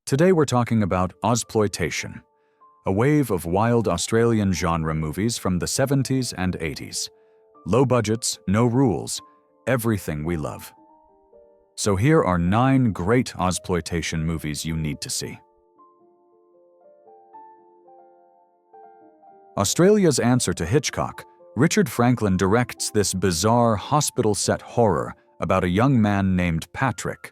Today we're talking about Ozploitation, a wave of wild Australian genre movies from the 70s and 80s. Low budgets, no rules, everything we love. So here are 9 great Ozploitation movies you need to see. Australia's answer to Hitchcock, Richard Franklin directs this bizarre hospital-set horror about a young man named Patrick.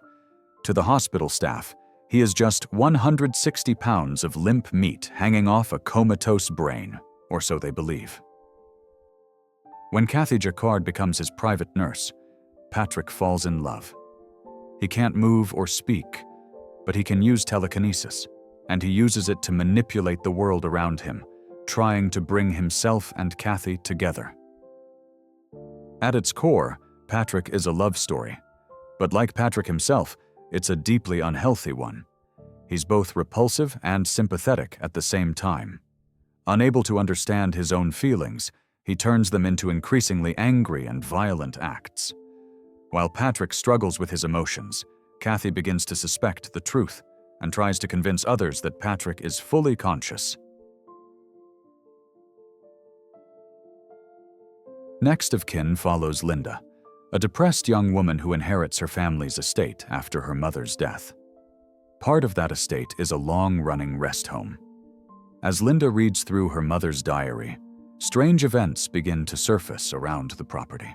To the hospital staff, he is just 160 pounds of limp meat hanging off a comatose brain, or so they believe. When Kathy Jacquard becomes his private nurse, Patrick falls in love. He can't move or speak, but he can use telekinesis, and he uses it to manipulate the world around him, trying to bring himself and Kathy together. At its core, Patrick is a love story, but like Patrick himself, it's a deeply unhealthy one. He's both repulsive and sympathetic at the same time. Unable to understand his own feelings, he turns them into increasingly angry and violent acts. While Patrick struggles with his emotions, Kathy begins to suspect the truth and tries to convince others that Patrick is fully conscious. Next of kin follows Linda, a depressed young woman who inherits her family's estate after her mother's death. Part of that estate is a long-running rest home. As Linda reads through her mother's diary, strange events begin to surface around the property.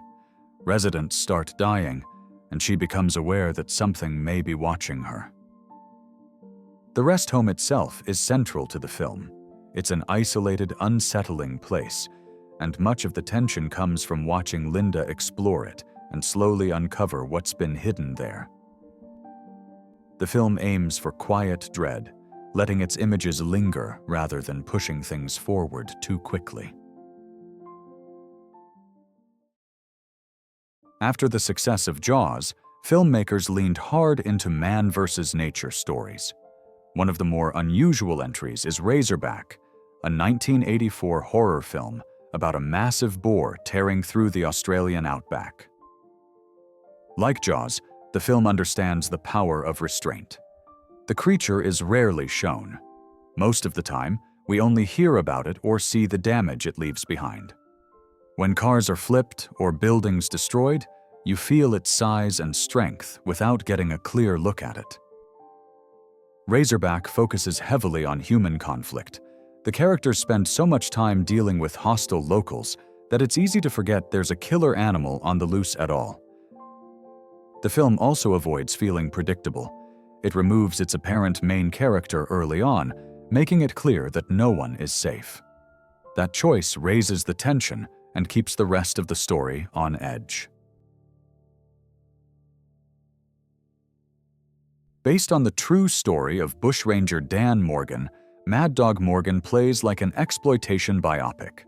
Residents start dying, and she becomes aware that something may be watching her. The rest home itself is central to the film. It's an isolated, unsettling place, and much of the tension comes from watching Linda explore it and slowly uncover what's been hidden there. The film aims for quiet dread, letting its images linger rather than pushing things forward too quickly. After the success of Jaws, filmmakers leaned hard into man versus nature stories. One of the more unusual entries is Razorback, a 1984 horror film about a massive boar tearing through the Australian outback. Like Jaws, the film understands the power of restraint. The creature is rarely shown. Most of the time, we only hear about it or see the damage it leaves behind. When cars are flipped or buildings destroyed, you feel its size and strength without getting a clear look at it. Razorback focuses heavily on human conflict. The characters spend so much time dealing with hostile locals that it's easy to forget there's a killer animal on the loose at all. The film also avoids feeling predictable. It removes its apparent main character early on, making it clear that no one is safe. That choice raises the tension and keeps the rest of the story on edge. Based on the true story of bushranger Dan Morgan, Mad Dog Morgan plays like an exploitation biopic.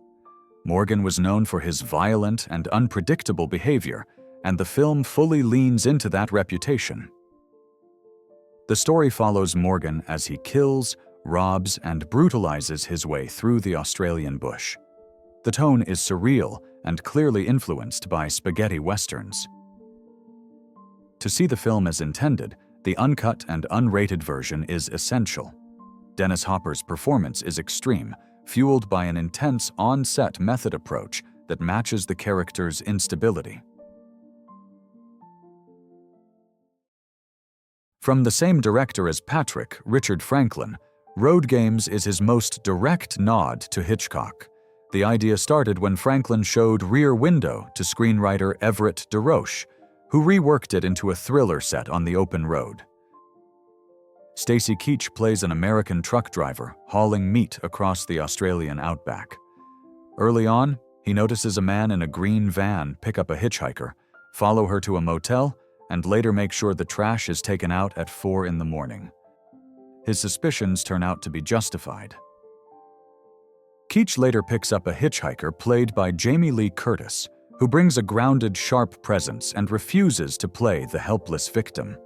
Morgan was known for his violent and unpredictable behavior, and the film fully leans into that reputation. The story follows Morgan as he kills, robs, and brutalizes his way through the Australian bush. The tone is surreal and clearly influenced by spaghetti westerns. To see the film as intended, the uncut and unrated version is essential. Dennis Hopper's performance is extreme, fueled by an intense on-set method approach that matches the character's instability. From the same director as Patrick, Richard Franklin, Roadgames is his most direct nod to Hitchcock. The idea started when Franklin showed Rear Window to screenwriter Everett DeRoche, who reworked it into a thriller set on the open road. Stacy Keach plays an American truck driver hauling meat across the Australian outback. Early on, he notices a man in a green van pick up a hitchhiker, follow her to a motel, and later make sure the trash is taken out at 4 in the morning. His suspicions turn out to be justified. Keach later picks up a hitchhiker played by Jamie Lee Curtis, who brings a grounded, sharp presence and refuses to play the helpless victim.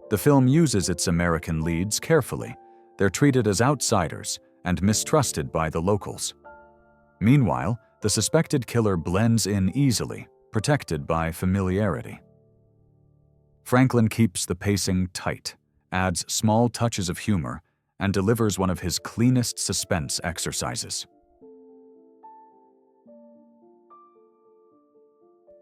The film uses its American leads carefully. They're treated as outsiders and mistrusted by the locals. Meanwhile, the suspected killer blends in easily, protected by familiarity. Franklin keeps the pacing tight, adds small touches of humor, and delivers one of his cleanest suspense exercises.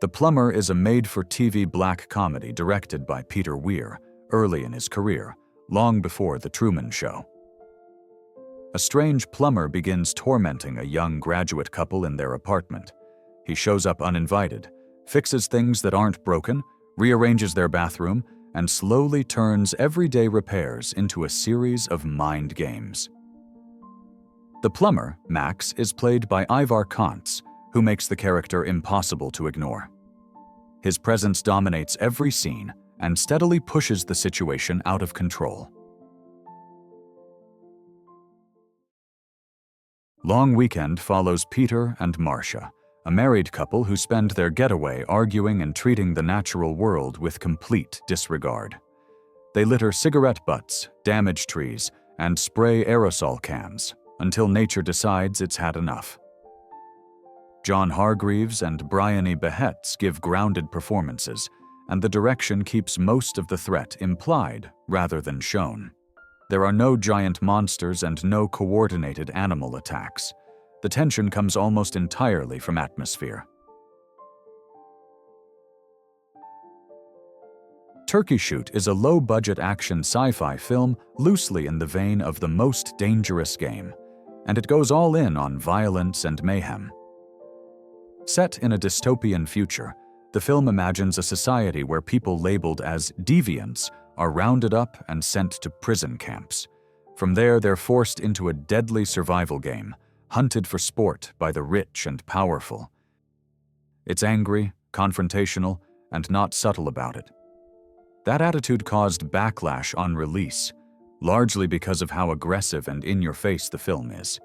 The Plumber is a made-for-TV black comedy directed by Peter Weir early in his career, long before The Truman Show. A strange plumber begins tormenting a young graduate couple in their apartment. He shows up uninvited, fixes things that aren't broken, rearranges their bathroom, and slowly turns everyday repairs into a series of mind games. The plumber, Max, is played by Ivar Kantz, who makes the character impossible to ignore. His presence dominates every scene and steadily pushes the situation out of control. Long Weekend follows Peter and Marcia, a married couple who spend their getaway arguing and treating the natural world with complete disregard. They litter cigarette butts, damage trees, and spray aerosol cans until nature decides it's had enough. John Hargreaves and Bryony Behetz give grounded performances, and the direction keeps most of the threat implied rather than shown. There are no giant monsters and no coordinated animal attacks. The tension comes almost entirely from atmosphere. Turkey Shoot is a low-budget action sci-fi film loosely in the vein of The Most Dangerous Game, and it goes all in on violence and mayhem. Set in a dystopian future, the film imagines a society where people labeled as deviants are rounded up and sent to prison camps. From there, they're forced into a deadly survival game, hunted for sport by the rich and powerful. It's angry, confrontational, and not subtle about it. That attitude caused backlash on release, largely because of how aggressive and in-your-face the film is.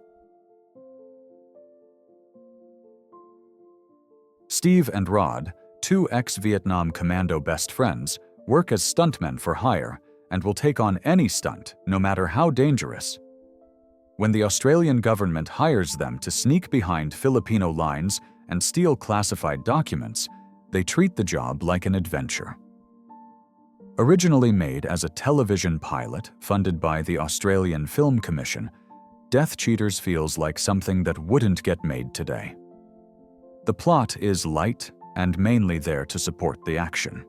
Steve and Rod, two ex-Vietnam commando best friends, work as stuntmen for hire and will take on any stunt, no matter how dangerous. When the Australian government hires them to sneak behind Filipino lines and steal classified documents, they treat the job like an adventure. Originally made as a television pilot funded by the Australian Film Commission, Death Cheaters feels like something that wouldn't get made today. The plot is light and mainly there to support the action.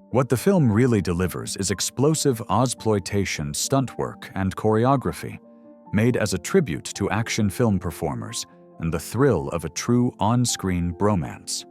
What the film really delivers is explosive Ozploitation stunt work and choreography, made as a tribute to action film performers and the thrill of a true on-screen bromance.